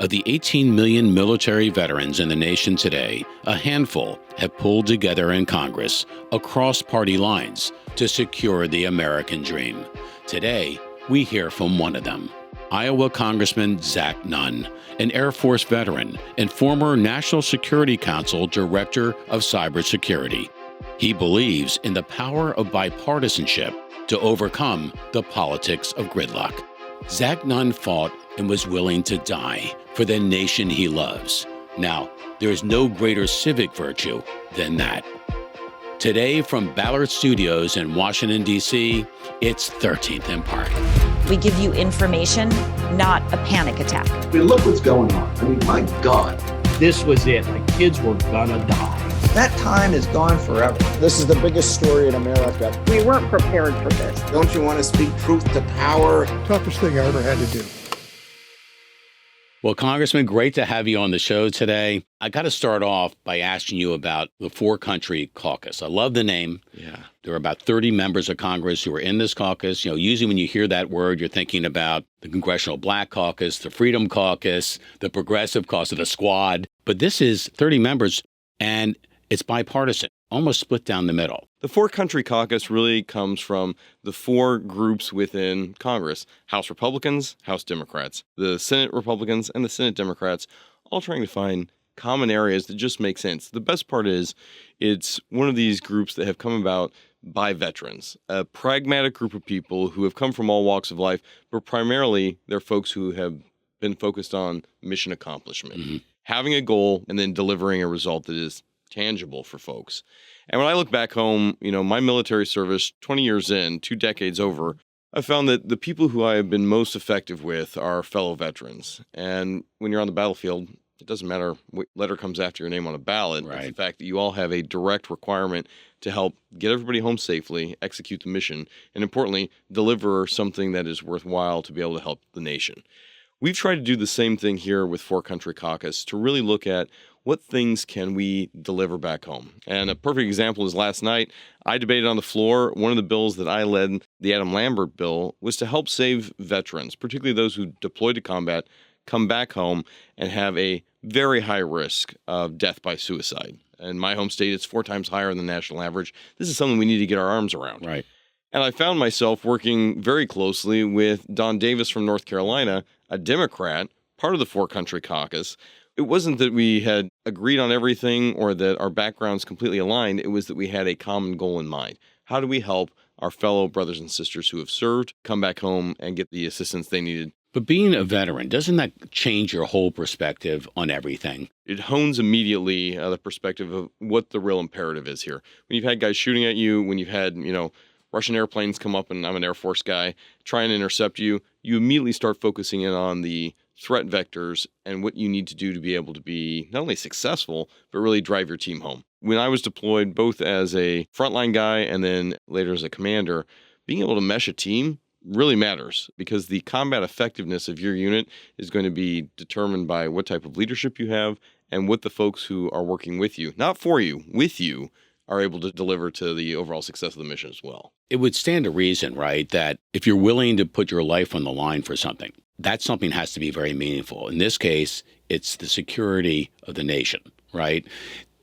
Of the 18 million military veterans in the nation today, a handful have pulled together in Congress across party lines to secure the American dream. Today, we hear from one of them, Iowa Congressman Zach Nunn, an Air Force veteran and former National Security Council Director of Cybersecurity. He believes in the power of bipartisanship to overcome the politics of gridlock. Zach Nunn fought and was willing to die for the nation he loves. Now, there is no greater civic virtue than that. Today from Ballard Studios in Washington, D.C., it's 13th and Park. We give you information, not a panic attack. I mean, look what's going on. I mean, my God. This was it. My kids were gonna die. That time is gone forever. This is the biggest story in America. We weren't prepared for this. Don't you want to speak truth to power? Toughest thing I ever had to do. Well, Congressman, great to have you on the show today. I got to start off by asking you about the For Country Caucus. I love the name. Yeah. There are about 30 members of Congress who are in this caucus. You know, usually when you hear that word, you're thinking about the Congressional Black Caucus, the Freedom Caucus, the Progressive Caucus, the Squad. But this is 30 members, and it's bipartisan, almost split down the middle. The For Country Caucus really comes from the four groups within Congress: House Republicans, House Democrats, the Senate Republicans, and the Senate Democrats, all trying to find common areas that just make sense. The best part is it's one of these groups that have come about by veterans, a pragmatic group of people who have come from all walks of life, but primarily they're folks who have been focused on mission accomplishment, having a goal and then delivering a result that is tangible for folks. And when I look back home, you know, my military service, 20 years in, 2 decades over, I found that the people who I have been most effective with are fellow veterans. And when you're on the battlefield, it doesn't matter what letter comes after your name on a ballot. Right. It's the fact that you all have a direct requirement to help get everybody home safely, execute the mission, and importantly, deliver something that is worthwhile to be able to help the nation. We've tried to do the same thing here with For Country Caucus to really look at what things can we deliver back home. And a perfect example is last night, I debated on the floor. One of the bills that I led, the Adam Lambert bill, was to help save veterans, particularly those who deployed to combat, come back home and have a very high risk of death by suicide. In my home state, it's 4 times higher than the national average. This is something we need to get our arms around. Right. And I found myself working very closely with Don Davis from North Carolina, a Democrat, part of the For Country Caucus. It wasn't that we had agreed on everything or that our backgrounds completely aligned. It was that we had a common goal in mind. How do we help our fellow brothers and sisters who have served come back home and get the assistance they needed? But being a veteran, doesn't that change your whole perspective on everything? It hones immediately the perspective of what the real imperative is here. When you've had guys shooting at you, when you've had, Russian airplanes come up, and I'm an Air Force guy, try and intercept you, you immediately start focusing in on the threat vectors and what you need to do to be able to be not only successful, but really drive your team home. When I was deployed, both as a frontline guy and then later as a commander, being able to mesh a team really matters because the combat effectiveness of your unit is going to be determined by what type of leadership you have and what the folks who are working with you, not for you, with you, are able to deliver to the overall success of the mission as well. It would stand to reason, right, that if you're willing to put your life on the line for something, that something has to be very meaningful. In this case, it's the security of the nation, right?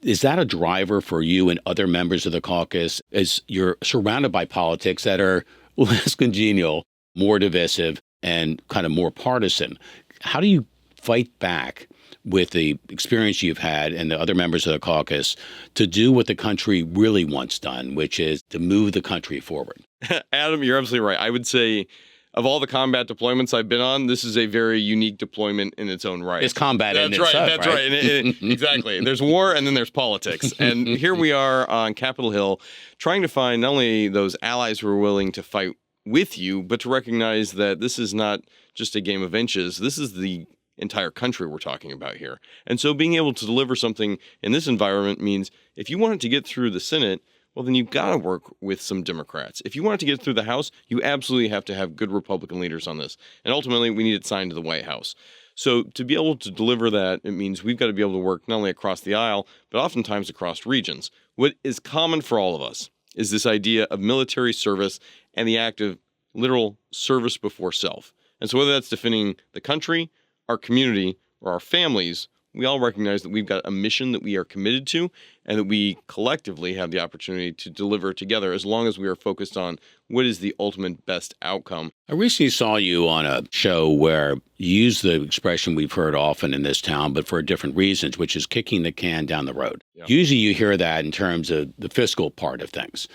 Is that a driver for you and other members of the caucus as you're surrounded by politics that are less congenial, more divisive, and kind of more partisan? How do you fight back with the experience you've had and the other members of the caucus to do what the country really wants done, which is to move the country forward? Adam, you're absolutely right. I would say of all the combat deployments I've been on, this is a very unique deployment in its own right. It's combat in itself, right? That's right. Exactly. There's war and then there's politics. And here we are on Capitol Hill trying to find not only those allies who are willing to fight with you, but to recognize that this is not just a game of inches. This is the entire country we're talking about here. And so being able to deliver something in this environment means if you want it to get through the Senate, well, then you've got to work with some Democrats. If you want it to get through the House, you absolutely have to have good Republican leaders on this. And ultimately, we need it signed to the White House. So to be able to deliver that, it means we've got to be able to work not only across the aisle, but oftentimes across regions. What is common for all of us is this idea of military service and the act of literal service before self. And so whether that's defending the country, our community, or our families, we all recognize that we've got a mission that we are committed to and that we collectively have the opportunity to deliver together as long as we are focused on what is the ultimate best outcome. I recently saw you on a show where you used the expression we've heard often in this town, but for different reasons, which is kicking the can down the road. Yeah. Usually you hear that in terms of the fiscal part of things.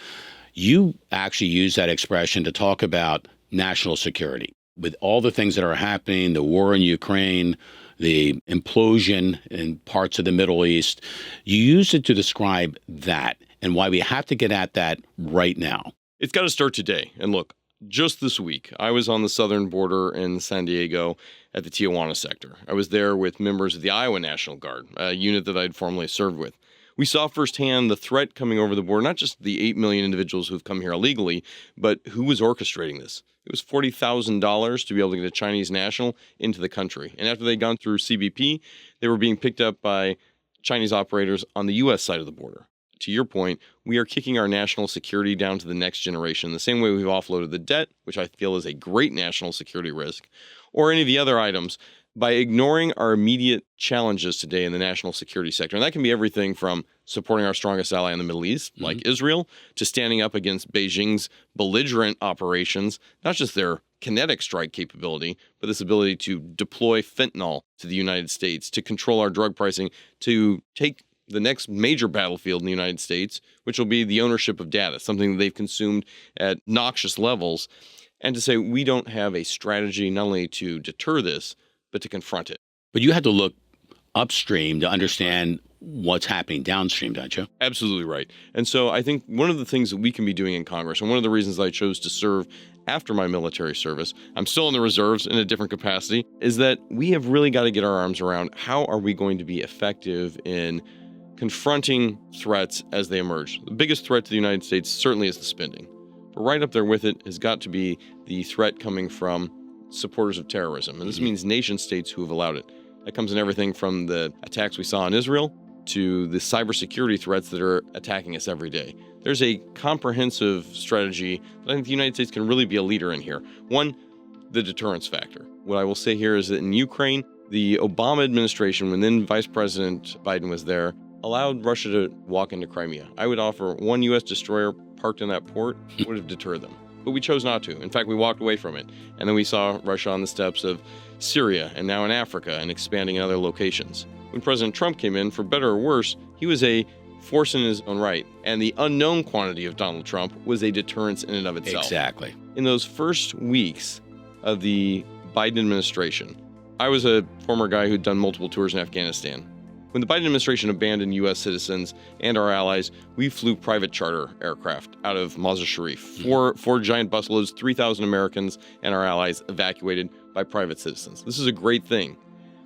You actually use that expression to talk about national security. With all the things that are happening, the war in Ukraine, the implosion in parts of the Middle East, you use it to describe that and why we have to get at that right now. It's got to start today. And look, just this week, I was on the southern border in San Diego at the Tijuana sector. I was there with members of the Iowa National Guard, a unit that I'd formerly served with. We saw firsthand the threat coming over the border, not just the 8 million individuals who've come here illegally, but who was orchestrating this. It was $40,000 to be able to get a Chinese national into the country. And after they'd gone through CBP, they were being picked up by Chinese operators on the U.S. side of the border. To your point, we are kicking our national security down to the next generation, the same way we've offloaded the debt, which I feel is a great national security risk, or any of the other items, by ignoring our immediate challenges today in the national security sector. And that can be everything from supporting our strongest ally in the Middle East, like Israel, to standing up against Beijing's belligerent operations, not just their kinetic strike capability, but this ability to deploy fentanyl to the United States, to control our drug pricing, to take the next major battlefield in the United States, which will be the ownership of data, something that they've consumed at noxious levels, and to say we don't have a strategy not only to deter this, but to confront it. But you have to look upstream to understand what's happening downstream, don't you? Absolutely right. And so I think one of the things that we can be doing in Congress, and one of the reasons I chose to serve after my military service, I'm still in the reserves in a different capacity, is that we have really got to get our arms around how are we going to be effective in confronting threats as they emerge. The biggest threat to the United States certainly is the spending. But right up there with it has got to be the threat coming from supporters of terrorism. And this means nation states who have allowed it. That comes in everything from the attacks we saw in Israel to the cybersecurity threats that are attacking us every day. There's a comprehensive strategy that I think the United States can really be a leader in here. One, the deterrence factor. What I will say here is that in Ukraine, the Obama administration, when then Vice President Biden was there, allowed Russia to walk into Crimea. I would offer one U.S. destroyer parked in that port would have deterred them. But we chose not to. In fact, we walked away from it. And then we saw Russia on the steps of Syria and now in Africa and expanding in other locations. When President Trump came in, for better or worse, he was a force in his own right. And the unknown quantity of Donald Trump was a deterrence in and of itself. Exactly. In those first weeks of the Biden administration, I was a former guy who'd done multiple tours in Afghanistan. When the Biden administration abandoned U.S. citizens and our allies, we flew private charter aircraft out of Mazar Sharif. Four giant busloads, 3,000 Americans and our allies evacuated by private citizens. This is a great thing.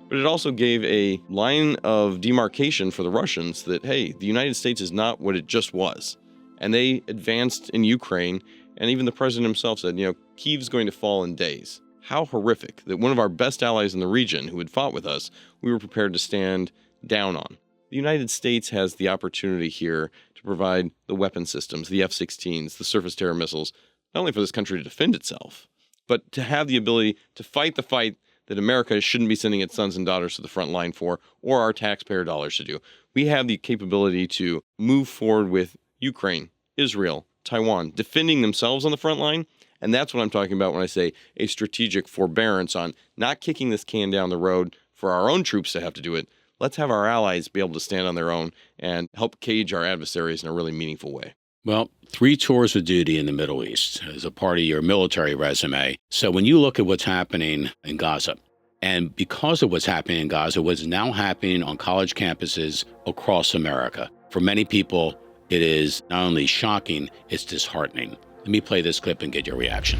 But it also gave a line of demarcation for the Russians that, hey, the United States is not what it just was. And they advanced in Ukraine, and even the president himself said, Kyiv's going to fall in days. How horrific that one of our best allies in the region who had fought with us, we were prepared to stand down on. The United States has the opportunity here to provide the weapon systems, the F-16s, the surface-to-air missiles, not only for this country to defend itself, but to have the ability to fight the fight that America shouldn't be sending its sons and daughters to the front line for, or our taxpayer dollars to do. We have the capability to move forward with Ukraine, Israel, Taiwan, defending themselves on the front line. And that's what I'm talking about when I say a strategic forbearance on not kicking this can down the road for our own troops to have to do it. Let's have our allies be able to stand on their own and help cage our adversaries in a really meaningful way. Well, 3 tours of duty in the Middle East as a part of your military resume. So when you look at what's happening in Gaza, and because of what's happening in Gaza, what's now happening on college campuses across America, for many people, it is not only shocking, it's disheartening. Let me play this clip and get your reaction.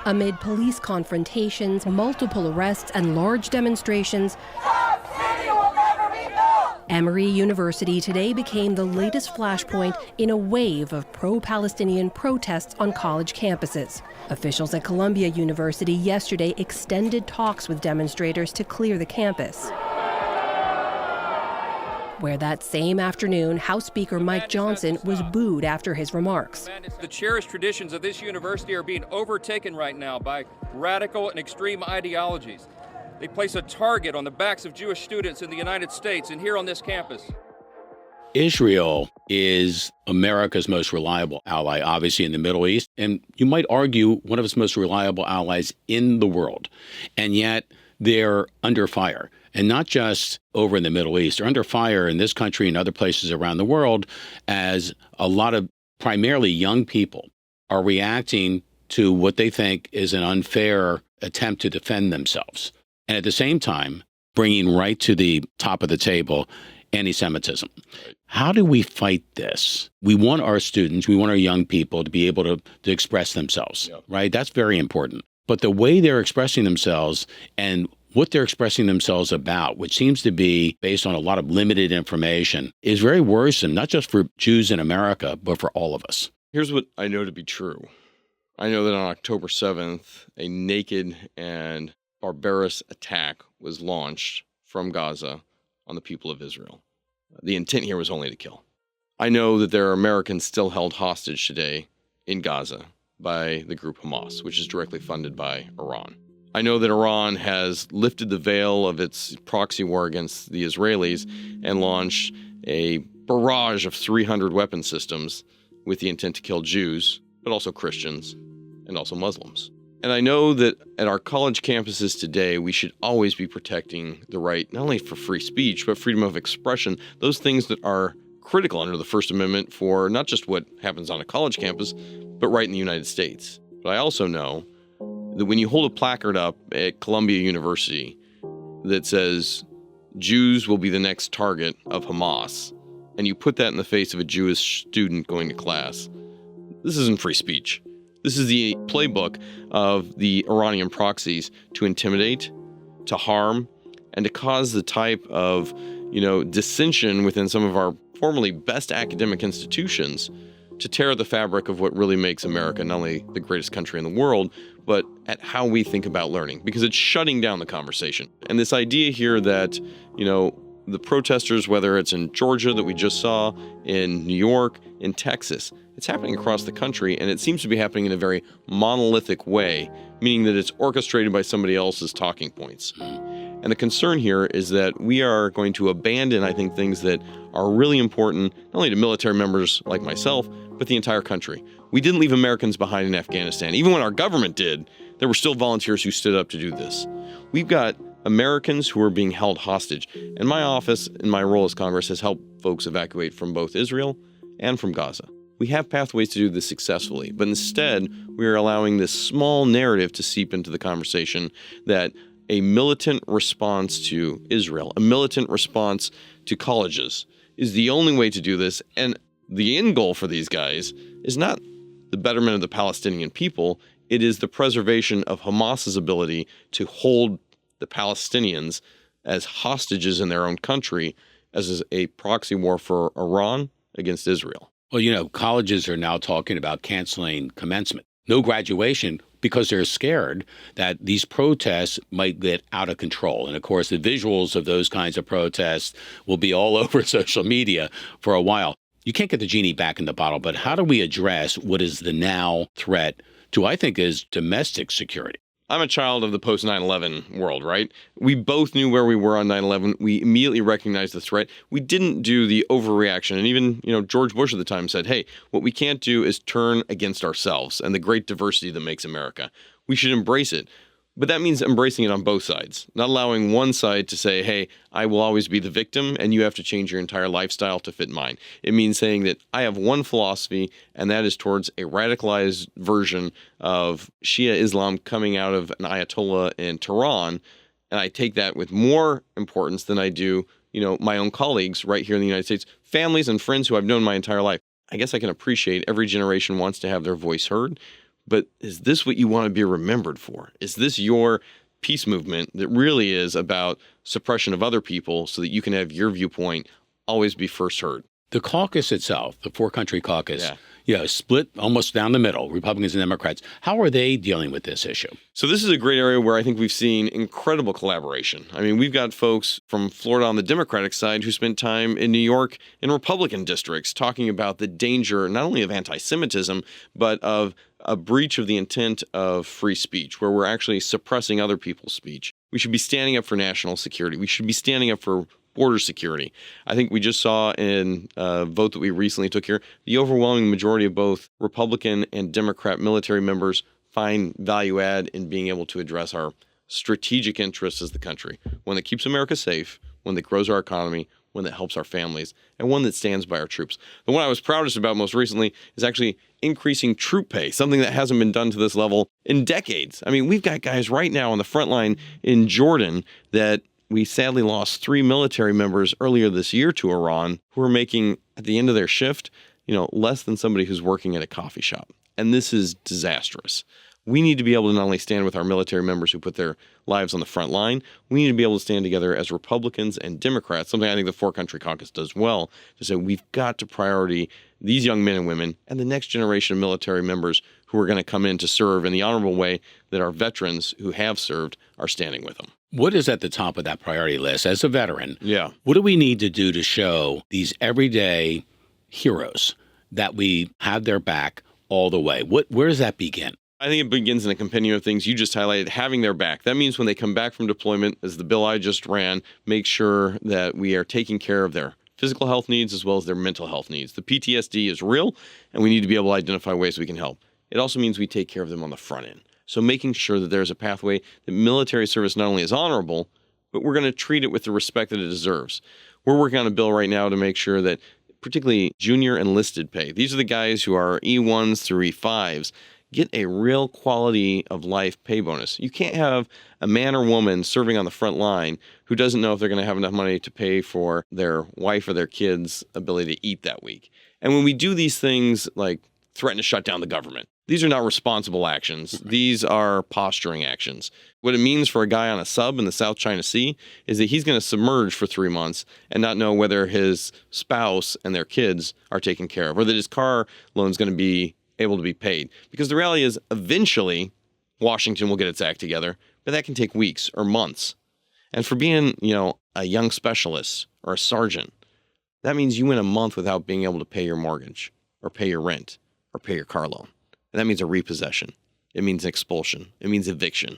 Amid police confrontations, multiple arrests, and large demonstrations, Emory University today became the latest flashpoint in a wave of pro-Palestinian protests on college campuses. Officials at Columbia University yesterday extended talks with demonstrators to clear the campus, where that same afternoon, House Speaker Mike Johnson was booed after his remarks. The cherished traditions of this university are being overtaken right now by radical and extreme ideologies. They place a target on the backs of Jewish students in the United States and here on this campus. Israel is America's most reliable ally, obviously, in the Middle East, and you might argue one of its most reliable allies in the world. And yet they're under fire. And not just over in the Middle East, they're under fire in this country and other places around the world as a lot of primarily young people are reacting to what they think is an unfair attempt to defend themselves. And at the same time, bringing right to the top of the table anti-Semitism. How do we fight this? We want our students, we want our young people to be able to express themselves, right? That's very important. But the way they're expressing themselves and what they're expressing themselves about, which seems to be based on a lot of limited information, is very worrisome, not just for Jews in America, but for all of us. Here's what I know to be true. I know that on October 7th, a naked and barbarous attack was launched from Gaza on the people of Israel. The intent here was only to kill. I know that there are Americans still held hostage today in Gaza by the group Hamas, which is directly funded by Iran. I know that Iran has lifted the veil of its proxy war against the Israelis and launched a barrage of 300 weapon systems with the intent to kill Jews, but also Christians and also Muslims. And I know that at our college campuses today, we should always be protecting the right, not only for free speech, but freedom of expression, those things that are critical under the First Amendment for not just what happens on a college campus, but right in the United States. But I also know that when you hold a placard up at Columbia University that says Jews will be the next target of Hamas, and you put that in the face of a Jewish student going to class, this isn't free speech. This is the playbook of the Iranian proxies to intimidate, to harm, and to cause the type of, dissension within some of our formerly best academic institutions to tear the fabric of what really makes America not only the greatest country in the world, but at how we think about learning, because it's shutting down the conversation. And this idea here that, the protesters, whether it's in Georgia that we just saw, in New York, in Texas, it's happening across the country, and it seems to be happening in a very monolithic way, meaning that it's orchestrated by somebody else's talking points. And the concern here is that we are going to abandon, I think, things that are really important, not only to military members like myself, but the entire country. We didn't leave Americans behind in Afghanistan. Even when our government did, there were still volunteers who stood up to do this. We've got Americans who are being held hostage. And my office, in my role as Congress, has helped folks evacuate from both Israel and from Gaza. We have pathways to do this successfully, but instead, we are allowing this small narrative to seep into the conversation that a militant response to Israel, a militant response to colleges, is the only way to do this. And the end goal for these guys is not the betterment of the Palestinian people, it is the preservation of Hamas's ability to hold the Palestinians as hostages in their own country, as a proxy war for Iran against Israel. Well, colleges are now talking about canceling commencement. No graduation because they're scared that these protests might get out of control. And of course, the visuals of those kinds of protests will be all over social media for a while. You can't get the genie back in the bottle, but how do we address what is the now threat to, I think, is domestic security? I'm a child of the post 9/11 world, right? We both knew where we were on 9/11. We immediately recognized the threat. We didn't do the overreaction. And even, George Bush at the time said, hey, what we can't do is turn against ourselves and the great diversity that makes America. We should embrace it. But that means embracing it on both sides, not allowing one side to say, hey, I will always be the victim and you have to change your entire lifestyle to fit mine. It means saying that I have one philosophy, and that is towards a radicalized version of Shia Islam coming out of an Ayatollah in Tehran. And I take that with more importance than I do, my own colleagues right here in the United States, families and friends who I've known my entire life. I guess I can appreciate every generation wants to have their voice heard. But is this what you want to be remembered for? Is this your peace movement that really is about suppression of other people so that you can have your viewpoint always be first heard? The caucus itself, the For Country Caucus, split almost down the middle, Republicans and Democrats. How are they dealing with this issue? So this is a great area where I think we've seen incredible collaboration. I mean, we've got folks from Florida on the Democratic side who spent time in New York in Republican districts talking about the danger not only of anti-Semitism, but of a breach of the intent of free speech, where we're actually suppressing other people's speech. We should be standing up for national security. We should be standing up for border security. I think we just saw in a vote that we recently took here, the overwhelming majority of both Republican and Democrat military members find value add in being able to address our strategic interests as the country, one that keeps America safe, one that grows our economy, one that helps our families, and one that stands by our troops. The one I was proudest about most recently is actually increasing troop pay, something that hasn't been done to this level in decades. I mean, we've got guys right now on the front line in Jordan that we sadly lost 3 military members earlier this year to Iran who are making, at the end of their shift, less than somebody who's working at a coffee shop. And this is disastrous. We need to be able to not only stand with our military members who put their lives on the front line, we need to be able to stand together as Republicans and Democrats, something I think the For Country Caucus does well, to say we've got to priority these young men and women and the next generation of military members who are going to come in to serve in the honorable way that our veterans who have served are standing with them. What is at the top of that priority list as a veteran? Yeah. What do we need to do to show these everyday heroes that we have their back all the way? Where does that begin? I think it begins in a compendium of things you just highlighted, having their back. That means when they come back from deployment, as the bill I just ran, make sure that we are taking care of their physical health needs as well as their mental health needs. The PTSD is real, and we need to be able to identify ways we can help. It also means we take care of them on the front end. So making sure that there's a pathway that military service not only is honorable, but we're going to treat it with the respect that it deserves. We're working on a bill right now to make sure that particularly junior enlisted pay, these are the guys who are E1s through E5s, get a real quality of life pay bonus. You can't have a man or woman serving on the front line who doesn't know if they're going to have enough money to pay for their wife or their kids' ability to eat that week. And when we do these things like threaten to shut down the government, these are not responsible actions. These are posturing actions. What it means for a guy on a sub in the South China Sea is that he's going to submerge for 3 months and not know whether his spouse and their kids are taken care of, or that his car loan is going to be able to be paid. Because the reality is eventually Washington will get its act together, but that can take weeks or months. And for being, a young specialist or a sergeant, that means you went a month without being able to pay your mortgage or pay your rent or pay your car loan. And that means a repossession. It means expulsion. It means eviction.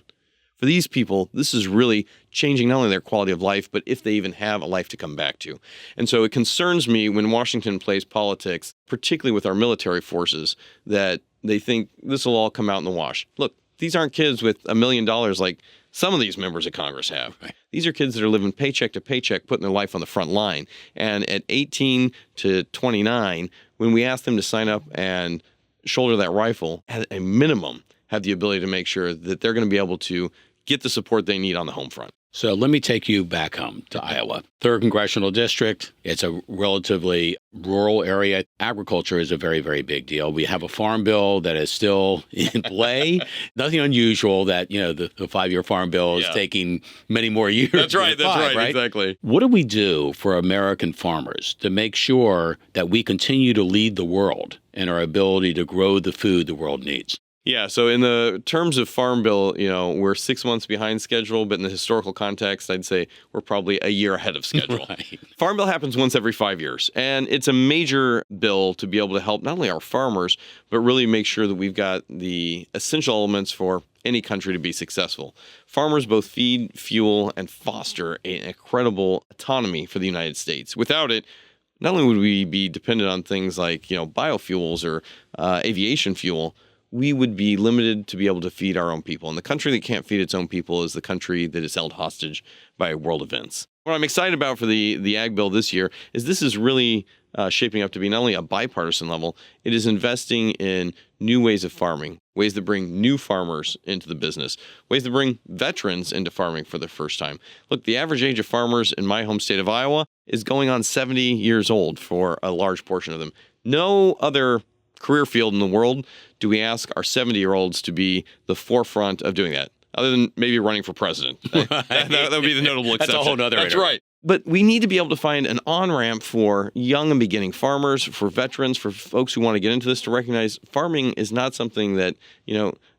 For these people, this is really changing not only their quality of life, but if they even have a life to come back to. And so it concerns me when Washington plays politics, particularly with our military forces, that they think this will all come out in the wash. Look, these aren't kids with $1 million like some of these members of Congress have. Right. These are kids that are living paycheck to paycheck, putting their life on the front line. And at 18 to 29, when we ask them to sign up and shoulder that rifle, at a minimum, have the ability to make sure that they're going to be able to get the support they need on the home front. So let me take you back home to Iowa. 3rd Congressional District. It's a relatively rural area. Agriculture is a very, very big deal. We have a farm bill that is still in play. Nothing unusual that, the 5-year farm bill is taking many more years. That's right, exactly. What do we do for American farmers to make sure that we continue to lead the world in our ability to grow the food the world needs? Yeah, so in the terms of Farm Bill, we're 6 months behind schedule, but in the historical context, I'd say we're probably a year ahead of schedule. Right. Farm Bill happens once every 5 years, and it's a major bill to be able to help not only our farmers, but really make sure that we've got the essential elements for any country to be successful. Farmers both feed, fuel, and foster an incredible autonomy for the United States. Without it, not only would we be dependent on things like, biofuels or aviation fuel, we would be limited to be able to feed our own people. And the country that can't feed its own people is the country that is held hostage by world events. What I'm excited about for the Ag Bill this year is this is really shaping up to be not only a bipartisan level, it is investing in new ways of farming, ways that bring new farmers into the business, ways that bring veterans into farming for the first time. Look, the average age of farmers in my home state of Iowa is going on 70 years old for a large portion of them. No other career field in the world do we ask our 70-year-olds to be the forefront of doing that, other than maybe running for president. That would be the notable exception. That's a whole other That's right. But we need to be able to find an on-ramp for young and beginning farmers, for veterans, for folks who want to get into this, to recognize farming is not something that,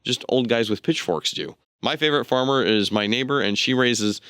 just old guys with pitchforks do. My favorite farmer is my neighbor, and she raises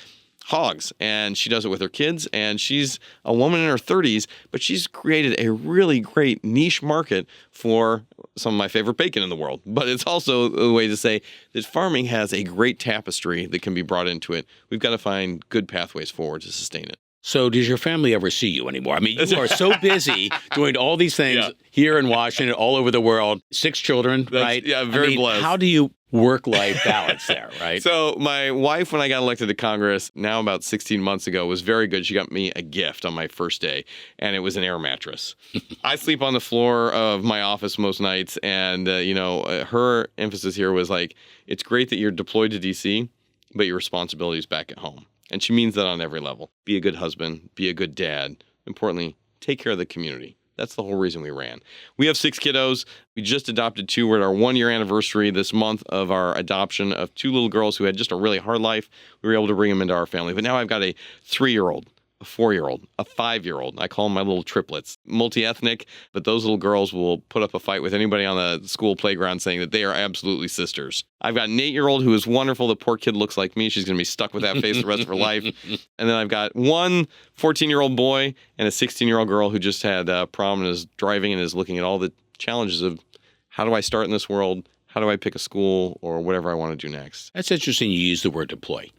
hogs, and she does it with her kids, and she's a woman in her 30s, but she's created a really great niche market for some of my favorite bacon in the world. But it's also a way to say that farming has a great tapestry that can be brought into it. We've got to find good pathways forward to sustain it. So does your family ever see you anymore? I mean, you are so busy doing all these things here in Washington, all over the world, 6 children, right? Yeah, very blessed. How do you work-life balance there, right? So my wife, when I got elected to Congress, now about 16 months ago, was very good. She got me a gift on my first day, and it was an air mattress. I sleep on the floor of my office most nights, and, her emphasis here was like, it's great that you're deployed to D.C., but your responsibility is back at home. And she means that on every level. Be a good husband, be a good dad. Importantly, take care of the community. That's the whole reason we ran. We have 6 kiddos. We just adopted 2. We're at our 1-year anniversary this month of our adoption of 2 little girls who had just a really hard life. We were able to bring them into our family. But now I've got a 3-year-old, a 4-year-old, a 5-year-old. I call them my little triplets. Multi-ethnic, but those little girls will put up a fight with anybody on the school playground saying that they are absolutely sisters. I've got an 8-year-old who is wonderful. The poor kid looks like me. She's going to be stuck with that face the rest of her life. And then I've got one 14-year-old boy and a 16-year-old girl who just had prom and is driving and is looking at all the challenges of how do I start in this world? How do I pick a school or whatever I want to do next? That's interesting you use the word deploy.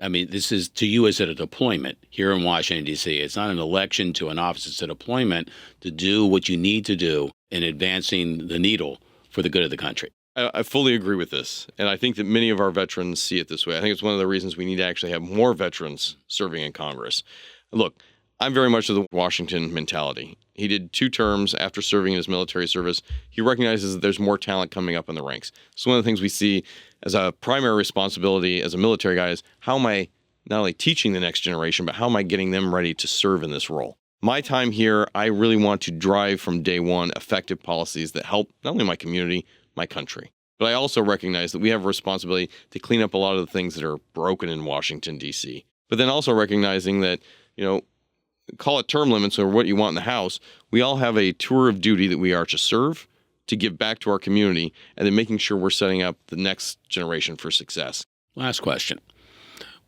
I mean, this is, to you, is it a deployment here in Washington, D.C.? It's not an election to an office. It's a deployment to do what you need to do in advancing the needle for the good of the country. I fully agree with this, and I think that many of our veterans see it this way. I think it's one of the reasons we need to actually have more veterans serving in Congress. Look, I'm very much of the Washington mentality. He did 2 terms after serving in his military service. He recognizes that there's more talent coming up in the ranks. So one of the things we see as a primary responsibility as a military guy is how am I not only teaching the next generation, but how am I getting them ready to serve in this role? My time here, I really want to drive from day one effective policies that help not only my community, my country. But I also recognize that we have a responsibility to clean up a lot of the things that are broken in Washington, D.C. But then also recognizing that, call it term limits or what you want in the House, we all have a tour of duty that we are to serve, to give back to our community, and then making sure we're setting up the next generation for success. Last question.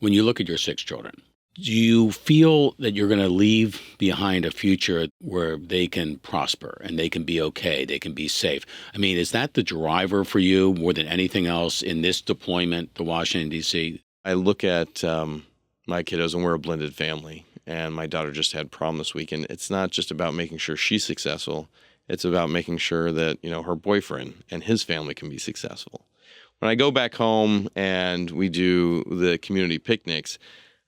When you look at your 6 children, do you feel that you're going to leave behind a future where they can prosper and they can be okay, they can be safe? I mean, is that the driver for you more than anything else in this deployment to Washington, D.C.? I look at my kiddos, and we're a blended family, and my daughter just had prom this week, and it's not just about making sure she's successful. It's about making sure that, her boyfriend and his family can be successful. When I go back home and we do the community picnics,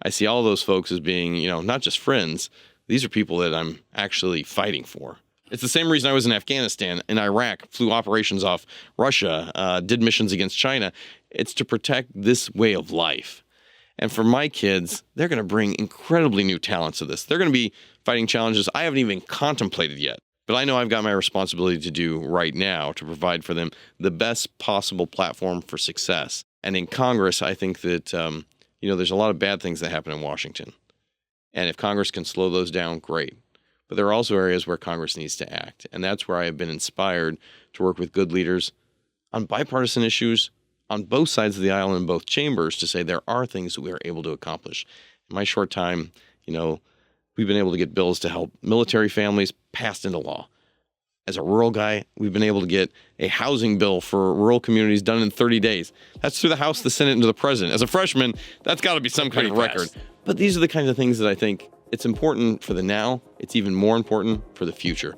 I see all those folks as being, not just friends. These are people that I'm actually fighting for. It's the same reason I was in Afghanistan, in Iraq, flew operations off Russia, did missions against China. It's to protect this way of life. And for my kids, they're going to bring incredibly new talents to this. They're going to be fighting challenges I haven't even contemplated yet. But I know I've got my responsibility to do right now to provide for them the best possible platform for success. And in Congress, I think that, there's a lot of bad things that happen in Washington. And if Congress can slow those down, great. But there are also areas where Congress needs to act. And that's where I have been inspired to work with good leaders on bipartisan issues on both sides of the aisle in both chambers to say there are things that we are able to accomplish. In my short time, we've been able to get bills to help military families passed into law. As a rural guy, we've been able to get a housing bill for rural communities done in 30 days. That's through the House, the Senate, and to the President. As a freshman, that's got to be some kind of record. But these are the kinds of things that I think it's important for the now. It's even more important for the future.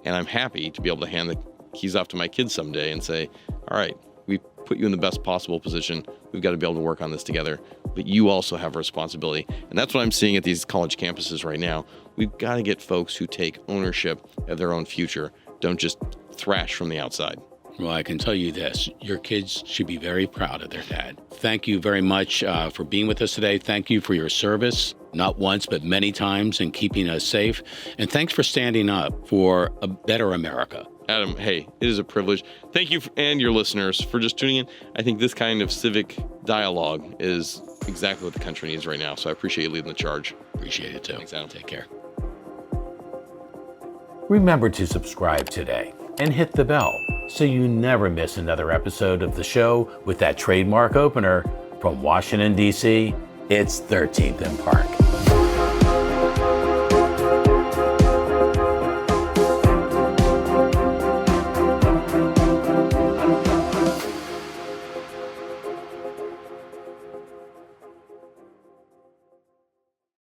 And I'm happy to be able to hand the keys off to my kids someday and say, all right, we put you in the best possible position. We've got to be able to work on this together. But you also have a responsibility. And that's what I'm seeing at these college campuses right now. We've got to get folks who take ownership of their own future. Don't just thrash from the outside. Well, I can tell you this. Your kids should be very proud of their dad. Thank you very much for being with us today. Thank you for your service, not once, but many times, in keeping us safe. And thanks for standing up for a better America. Adam, hey, it is a privilege. Thank you and your listeners for just tuning in. I think this kind of civic dialogue is exactly what the country needs right now. So I appreciate you leading the charge. Appreciate it, too. Thanks, Adam. Take care. Remember to subscribe today and hit the bell so you never miss another episode of the show with that trademark opener from Washington, D.C. It's 13th and Park.